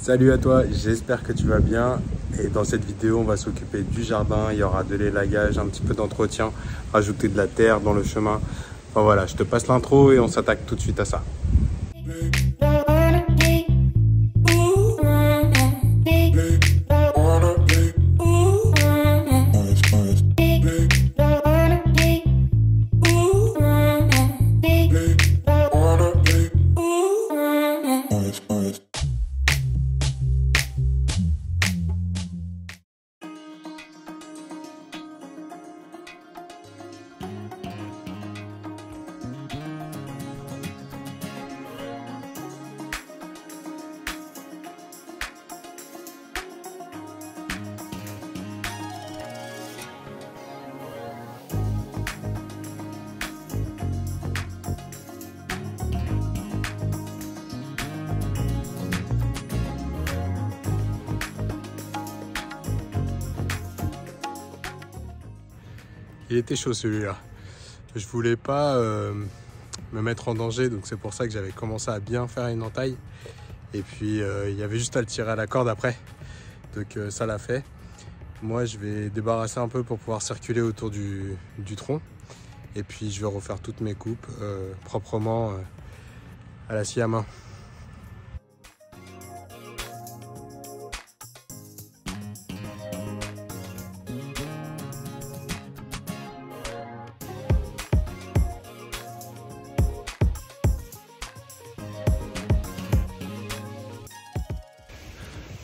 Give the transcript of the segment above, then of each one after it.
Salut à toi, j'espère que tu vas bien. Et dans cette vidéo, on va s'occuper du jardin. Il y aura de l'élagage, un petit peu d'entretien, rajouter de la terre dans le chemin. Enfin voilà, je te passe l'intro et on s'attaque tout de suite à ça. Il était chaud celui-là. Je voulais pas me mettre en danger, donc c'est pour ça que j'avais commencé à bien faire une entaille. Et puis il y avait juste à le tirer à la corde après. Donc ça l'a fait. Moi je vais débarrasser un peu pour pouvoir circuler autour du tronc. Et puis je vais refaire toutes mes coupes proprement à la scie à main.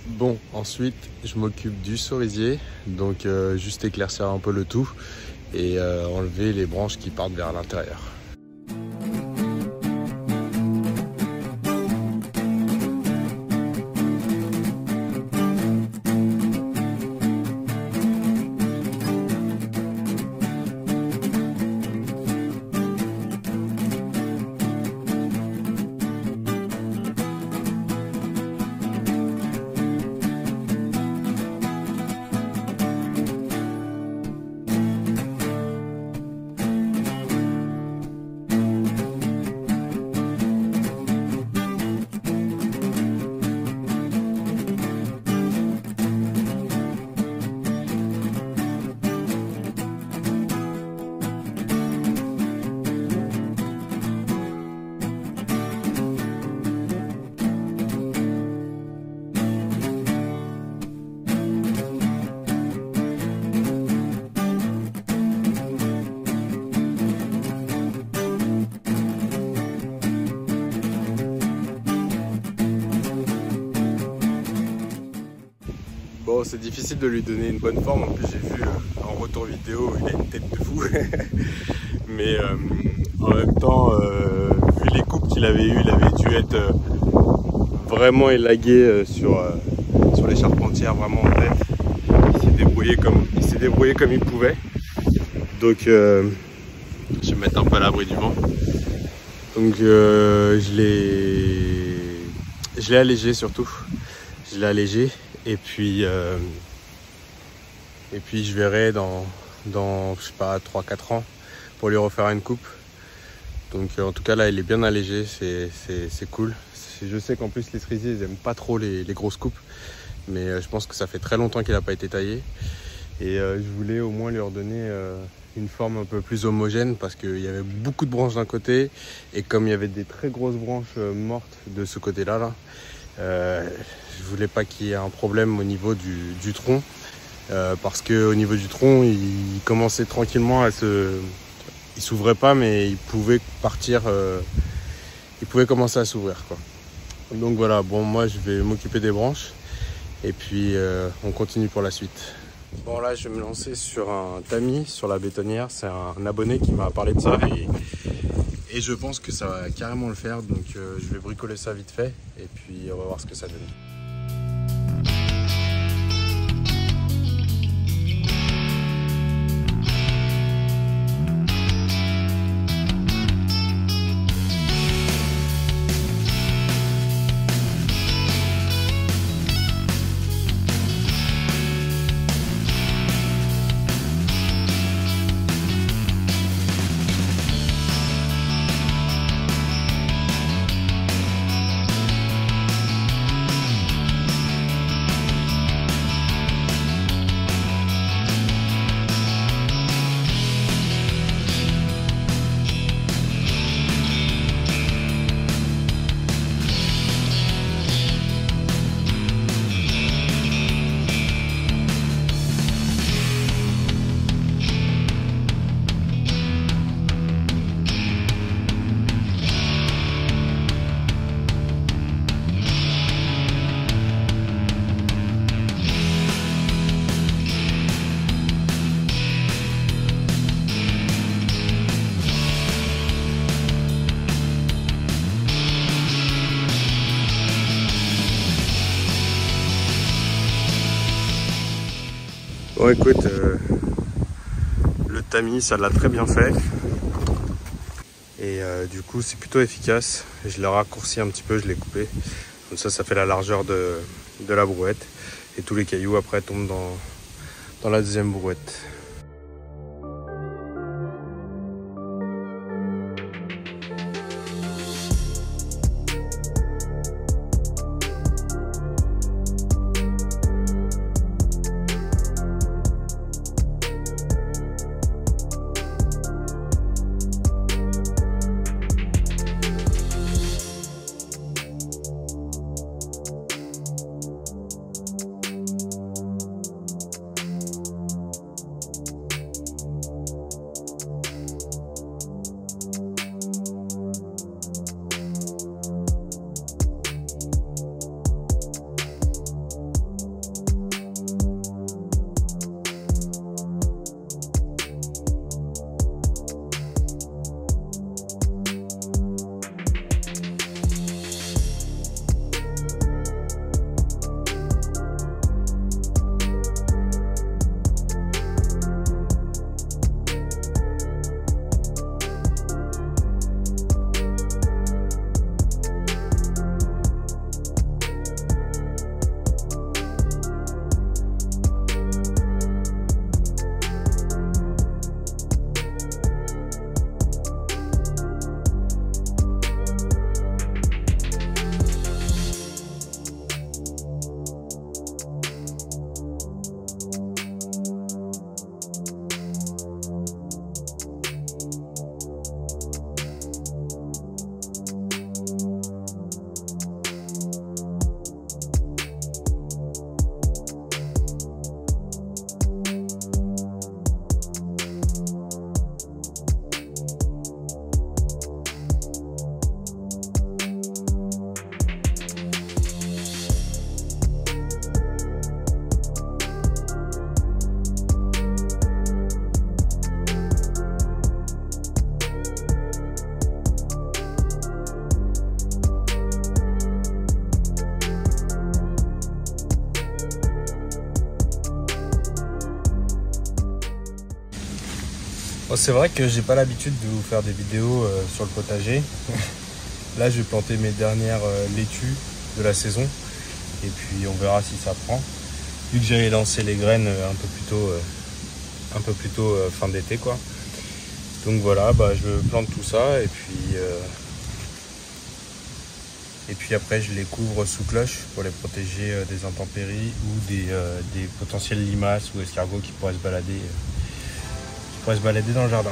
Bon, ensuite je m'occupe du cerisier, donc juste éclaircir un peu le tout et enlever les branches qui partent vers l'intérieur. Bon, c'est difficile de lui donner une bonne forme, en plus j'ai vu en retour vidéo, il a une tête de fou. Mais en même temps, vu les coupes qu'il avait eues, il avait dû être vraiment élagué sur les charpentières, vraiment en tête. Il s'est débrouillé comme il pouvait. Donc je vais me mettre un peu à l'abri du vent. Donc je l'ai allégé surtout. Je l'ai allégé. Et puis je verrai dans je sais pas 3-4 ans pour lui refaire une coupe. Donc en tout cas là il est bien allégé, c'est cool. Je sais qu'en plus les cerisiers ils aiment pas trop les grosses coupes, mais je pense que ça fait très longtemps qu'il n'a pas été taillé. Et je voulais au moins lui redonner une forme un peu plus homogène parce qu'il y avait beaucoup de branches d'un côté et comme il y avait des très grosses branches mortes de ce côté-là, je voulais pas qu'il y ait un problème au niveau du tronc parce qu'au niveau du tronc il commençait tranquillement à il s'ouvrait pas mais il pouvait partir, il pouvait commencer à s'ouvrir quoi. Donc voilà, bon moi je vais m'occuper des branches et puis on continue pour la suite. Bon là je vais me lancer sur un tamis sur la bétonnière, c'est un abonné qui m'a parlé de ça et je pense que ça va carrément le faire, donc je vais bricoler ça vite fait et puis on va voir ce que ça donne. Bon écoute, le tamis ça l'a très bien fait. Et du coup c'est plutôt efficace. Je l'ai raccourci un petit peu, je l'ai coupé. Comme ça fait la largeur de la brouette. Et tous les cailloux après tombent dans la deuxième brouette. Bon, c'est vrai que j'ai pas l'habitude de vous faire des vidéos sur le potager. Là je vais planter mes dernières laitues de la saison et puis on verra si ça prend. Vu que j'avais lancé les graines un peu plus tôt fin d'été quoi. Donc voilà, je plante tout ça et puis après je les couvre sous cloche pour les protéger des intempéries ou des potentiels limaces ou escargots qui pourraient se balader dans le jardin.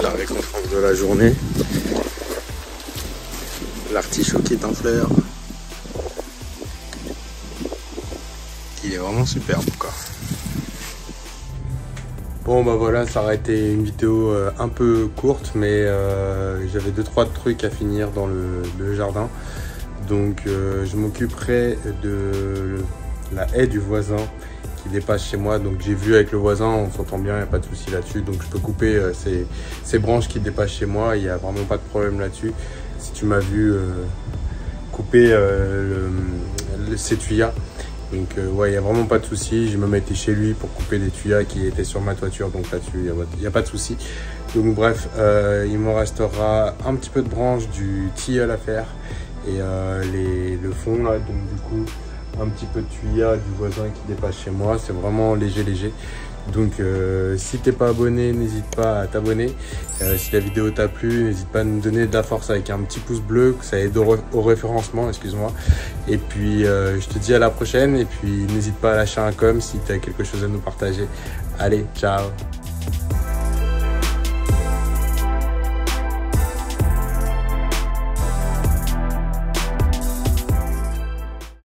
La récompense de la journée, l'artichaut qui est en fleurs, il est vraiment superbe quoi. Bon voilà, ça aurait été une vidéo un peu courte, mais j'avais 2-3 trucs à finir dans le jardin, donc je m'occuperai de la haie du voisin qui dépasse chez moi. Donc j'ai vu avec le voisin, on s'entend bien, il n'y a pas de souci là-dessus. Donc je peux couper ces branches qui dépassent chez moi, il n'y a vraiment pas de problème là-dessus. Si tu m'as vu couper ces tuyas, donc ouais, il n'y a vraiment pas de souci. J'ai même été chez lui pour couper des tuyas qui étaient sur ma toiture, donc là-dessus il n'y a pas de souci. Donc bref, il me restera un petit peu de branches du tilleul à faire et le fond là, donc du coup un petit peu de tuyas du voisin qui dépasse chez moi, c'est vraiment léger. Donc si t'es pas abonné, n'hésite pas à t'abonner. Si la vidéo t'a plu, n'hésite pas à nous donner de la force avec un petit pouce bleu, que ça aide au référencement, excuse-moi. Et puis je te dis à la prochaine, et puis n'hésite pas à lâcher un com si t'as quelque chose à nous partager. Allez, ciao.